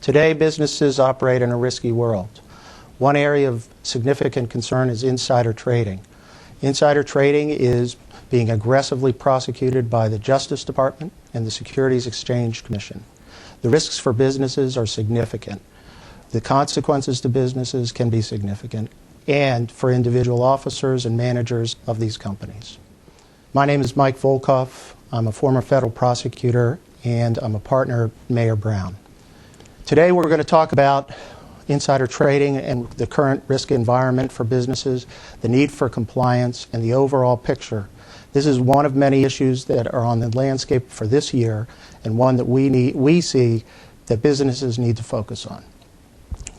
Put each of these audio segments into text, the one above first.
Today, businesses operate in a risky world. One area of significant concern is insider trading. Insider trading is being aggressively prosecuted by the Justice Department and the Securities Exchange Commission. The risks for businesses are significant. The consequences to businesses can be significant, and for individual officers and managers of these companies. My name is Mike Volkov. I'm a former federal prosecutor, and I'm a partner at Mayer Brown. Today we're going to talk about insider trading and the current risk environment for businesses, the need for compliance, and the overall picture. This is one of many issues that are on the landscape for this year, and one that we see that businesses need to focus on.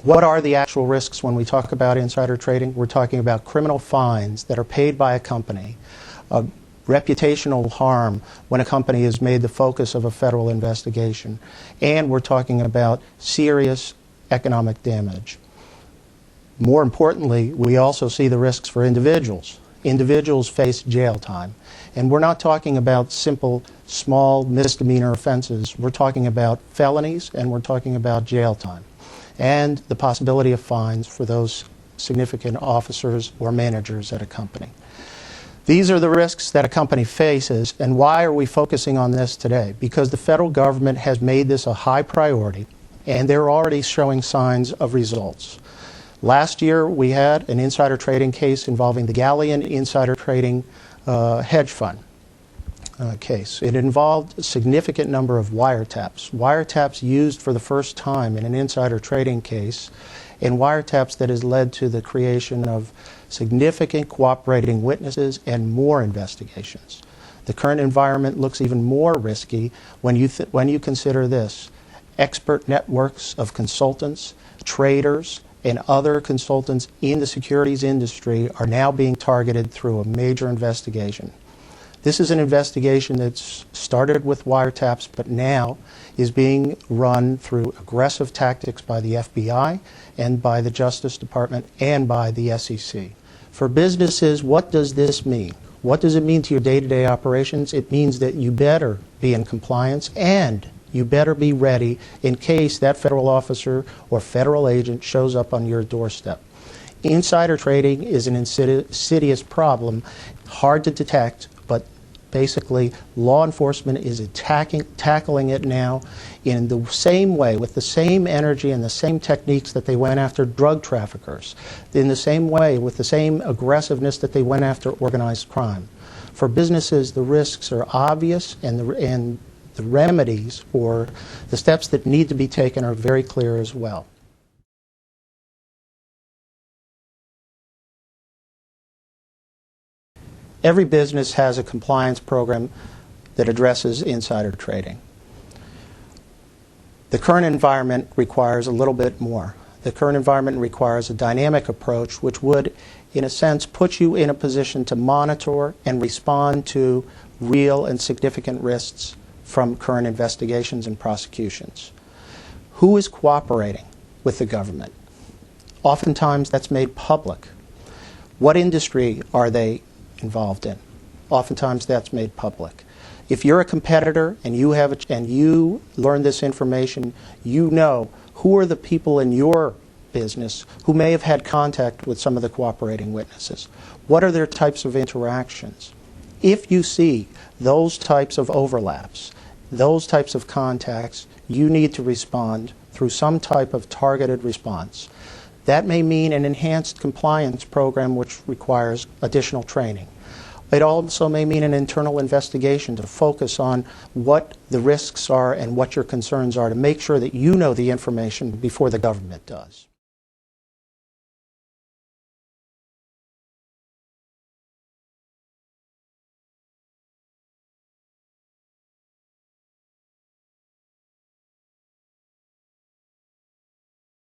What are the actual risks when we talk about insider trading? We're talking about criminal fines that are paid by a company, reputational harm when a company is made the focus of a federal investigation, and we're talking about serious economic damage. More importantly, we also see the risks for individuals. Individuals face jail time. And we're not talking about simple, small misdemeanor offenses. We're talking about felonies, and we're talking about jail time, and the possibility of fines for those significant officers or managers at a company. These are the risks that a company faces, and why are we focusing on this today? Because the federal government has made this a high priority, and they're already showing signs of results. Last year, we had an insider trading case involving the Galleon insider trading hedge fund case. It involved a significant number of wiretaps. Wiretaps used for the first time in an insider trading case, and wiretaps that has led to the creation of significant cooperating witnesses and more investigations. The current environment looks even more risky when you consider this. Expert networks of consultants, traders, and other consultants in the securities industry are now being targeted through a major investigation. This is an investigation that's started with wiretaps, but now is being run through aggressive tactics by the FBI and by the Justice Department and by the SEC. For businesses, what does this mean? What does it mean to your day-to-day operations? It means that you better be in compliance, and you better be ready in case that federal officer or federal agent shows up on your doorstep. Insider trading is an insidious problem, hard to detect, but basically law enforcement is tackling it now in the same way, with the same energy and the same techniques that they went after drug traffickers, in the same way, with the same aggressiveness that they went after organized crime. For businesses, the risks are obvious, and the remedies or the steps that need to be taken are very clear as well. Every business has a compliance program that addresses insider trading. The current environment requires a little bit more. The current environment requires a dynamic approach which would, in a sense, put you in a position to monitor and respond to real and significant risks from current investigations and prosecutions. Who is cooperating with the government? Oftentimes that's made public. What industry are they involved in? Oftentimes that's made public. If you're a competitor and you learn this information, you know who are the people in your business who may have had contact with some of the cooperating witnesses. What are their types of interactions? If you see those types of overlaps, those types of contacts, you need to respond through some type of targeted response. That may mean an enhanced compliance program which requires additional training. It also may mean an internal investigation to focus on what the risks are and what your concerns are, to make sure that you know the information before the government does.